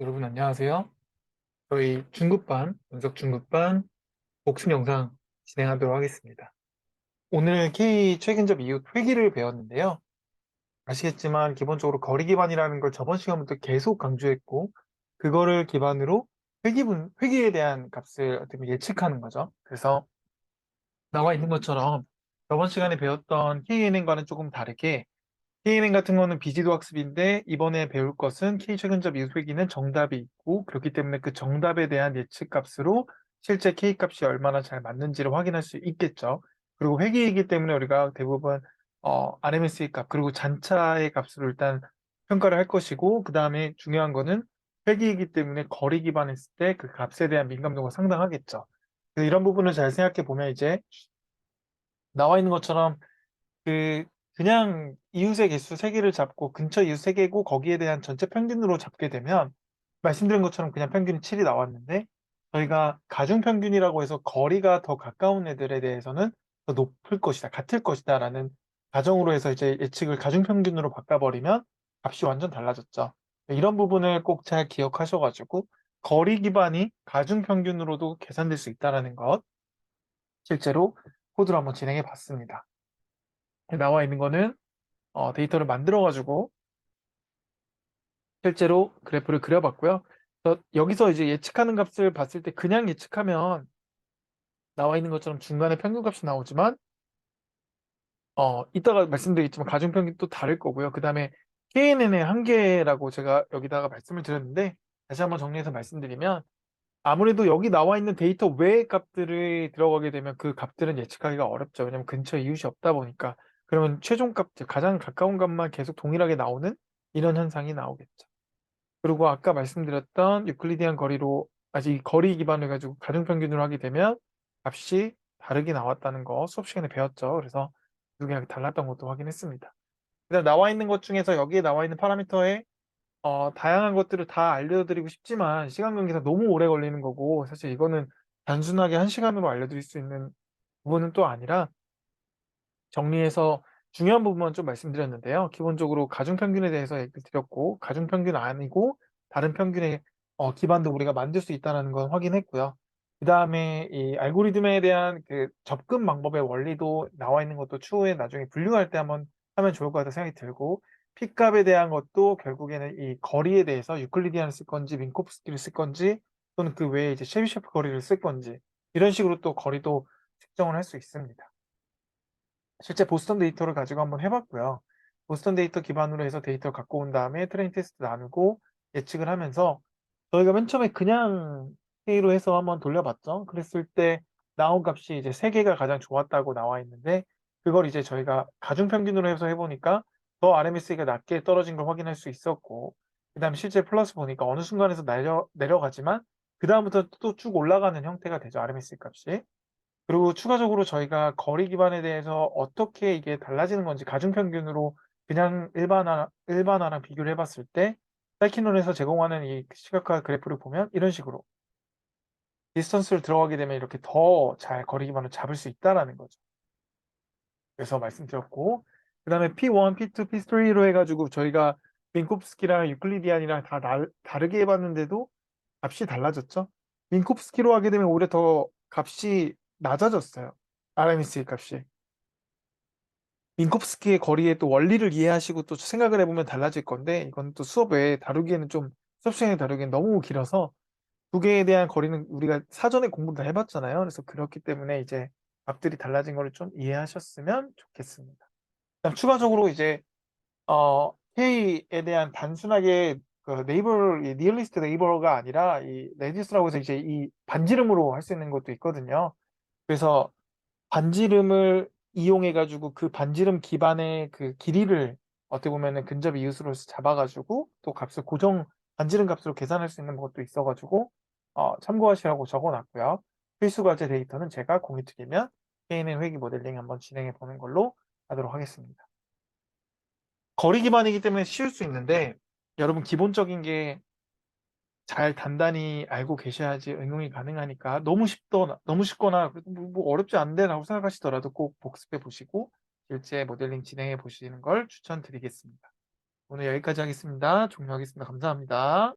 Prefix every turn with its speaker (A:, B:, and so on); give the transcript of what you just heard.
A: 여러분 안녕하세요. 저희 중급반, 분석 중급반 복습 영상 진행하도록 하겠습니다. 오늘 K 최근접 이후 회귀를 배웠는데요. 아시겠지만 기본적으로 거리 기반이라는 걸 저번 시간부터 계속 강조했고, 그거를 기반으로 회귀에 대한 값을 어떻게 보면 예측하는 거죠. 그래서 나와 있는 것처럼 저번 시간에 배웠던 KNN과는 조금 다르게 KNN 같은 거는 비지도 학습인데 이번에 배울 것은 K 최근접 이후 회귀는 정답이 있고, 그렇기 때문에 그 정답에 대한 예측 값으로 실제 K 값이 얼마나 잘 맞는지를 확인할 수 있겠죠. 그리고 회귀이기 때문에 우리가 대부분 RMS의 값 그리고 잔차의 값으로 일단 평가를 할 것이고, 그 다음에 중요한 거는 회귀이기 때문에 거리 기반했을 때 그 값에 대한 민감도가 상당하겠죠. 그래서 이런 부분을 잘 생각해 보면 이제 나와 있는 것처럼 그 그냥 이웃의 개수 3개를 잡고 근처 이웃 3개고 거기에 대한 전체 평균으로 잡게 되면 말씀드린 것처럼 그냥 평균이 7이 나왔는데, 저희가 가중평균이라고 해서 거리가 더 가까운 애들에 대해서는 더 높을 것이다, 같을 것이다 라는 가정으로 해서 이제 예측을 가중평균으로 바꿔버리면 값이 완전 달라졌죠. 이런 부분을 꼭 잘 기억하셔가지고 거리 기반이 가중평균으로도 계산될 수 있다는 것, 실제로 코드로 한번 진행해 봤습니다. 나와 있는 거는 데이터를 만들어가지고 실제로 그래프를 그려봤고요. 여기서 이제 예측하는 값을 봤을 때 그냥 예측하면 나와 있는 것처럼 중간에 평균값이 나오지만 이따가 말씀드리겠지만 가중평균 또 다를 거고요. 그 다음에 KNN의 한계라고 제가 여기다가 말씀을 드렸는데, 다시 한번 정리해서 말씀드리면 아무래도 여기 나와 있는 데이터 외의 값들이 들어가게 되면 그 값들은 예측하기가 어렵죠. 왜냐면 근처에 이웃이 없다 보니까. 그러면 최종값, 가장 가까운 값만 계속 동일하게 나오는 이런 현상이 나오겠죠. 그리고 아까 말씀드렸던 유클리디안 거리로 아직 거리 기반을 가지고 가중평균으로 하게 되면 값이 다르게 나왔다는 거 수업 시간에 배웠죠. 그래서 두 개가 달랐던 것도 확인했습니다. 그다음 나와 있는 것 중에서 여기에 나와 있는 파라미터에 다양한 것들을 다 알려드리고 싶지만 시간 관계상 너무 오래 걸리는 거고, 사실 이거는 단순하게 1시간으로 알려드릴 수 있는 부분은 또 아니라 정리해서 중요한 부분만 좀 말씀드렸는데요. 기본적으로 가중평균에 대해서 얘기를 드렸고, 가중평균 아니고 다른 평균의 기반도 우리가 만들 수 있다는 건 확인했고요. 그 다음에 이 알고리즘에 대한 그 접근 방법의 원리도 나와 있는 것도 추후에 나중에 분류할 때 한번 하면 좋을 것 같다 생각이 들고, P값에 대한 것도 결국에는 이 거리에 대해서 유클리디안을 쓸 건지 민코프스키를 쓸 건지 또는 그 외에 이제 셰비셰프 거리를 쓸 건지 이런 식으로 또 거리도 측정을 할 수 있습니다. 실제 보스턴 데이터를 가지고 한번 해봤고요. 보스턴 데이터 기반으로 해서 데이터를 갖고 온 다음에 트레인 테스트 나누고 예측을 하면서 저희가 맨 처음에 그냥 K로 해서 한번 돌려봤죠. 그랬을 때 나온 값이 이제 3개가 가장 좋았다고 나와 있는데, 그걸 이제 저희가 가중평균으로 해서 해보니까 더 RMS가 낮게 떨어진 걸 확인할 수 있었고, 그 다음에 실제 플러스 보니까 어느 순간에서 내려가지만 그 다음부터 또 쭉 올라가는 형태가 되죠, RMS 값이. 그리고 추가적으로 저희가 거리 기반에 대해서 어떻게 이게 달라지는 건지 가중평균으로 그냥 일반화랑 비교를 해봤을 때 사이킨론에서 제공하는 이 시각화 그래프를 보면 이런 식으로 디스턴스를 들어가게 되면 이렇게 더 잘 거리 기반을 잡을 수 있다라는 거죠. 그래서 말씀드렸고, 그 다음에 P1, P2, P3로 해가지고 저희가 민코프스키랑 유클리디안이랑 다 다르게 해봤는데도 값이 달라졌죠. 민코프스키로 하게 되면 오히려 더 값이 낮아졌어요. RMS의 값이. 민코프스키의 거리의 또 원리를 이해하시고 또 생각을 해보면 달라질 건데, 이건 또 수업 외에 다루기에는 좀 수업 시간에 다루기엔 너무 길어서 두 개에 대한 거리는 우리가 사전에 공부를 다 해봤잖아요. 그래서 그렇기 때문에 이제 값들이 달라진 거를 좀 이해하셨으면 좋겠습니다. 그다음 추가적으로 이제 K에 대한 단순하게 그 네이버 니얼리스트 네이버가 아니라 이 레디스라고 해서 이제 이 반지름으로 할 수 있는 것도 있거든요. 그래서 반지름을 이용해가지고 그 반지름 기반의 그 길이를 어떻게 보면은 근접 이웃으로 잡아가지고 또 값을 반지름 값으로 계산할 수 있는 것도 있어가지고 참고하시라고 적어놨고요. 필수 과제 데이터는 제가 공유 드리면 KNN 회귀 모델링 한번 진행해 보는 걸로 하도록 하겠습니다. 거리 기반이기 때문에 쉬울 수 있는데 여러분 기본적인 게 잘 단단히 알고 계셔야지 응용이 가능하니까 너무 쉽거나 뭐 어렵지 않은데라고 생각하시더라도 꼭 복습해 보시고 실제 모델링 진행해 보시는 걸 추천드리겠습니다. 오늘 여기까지 하겠습니다. 종료하겠습니다. 감사합니다.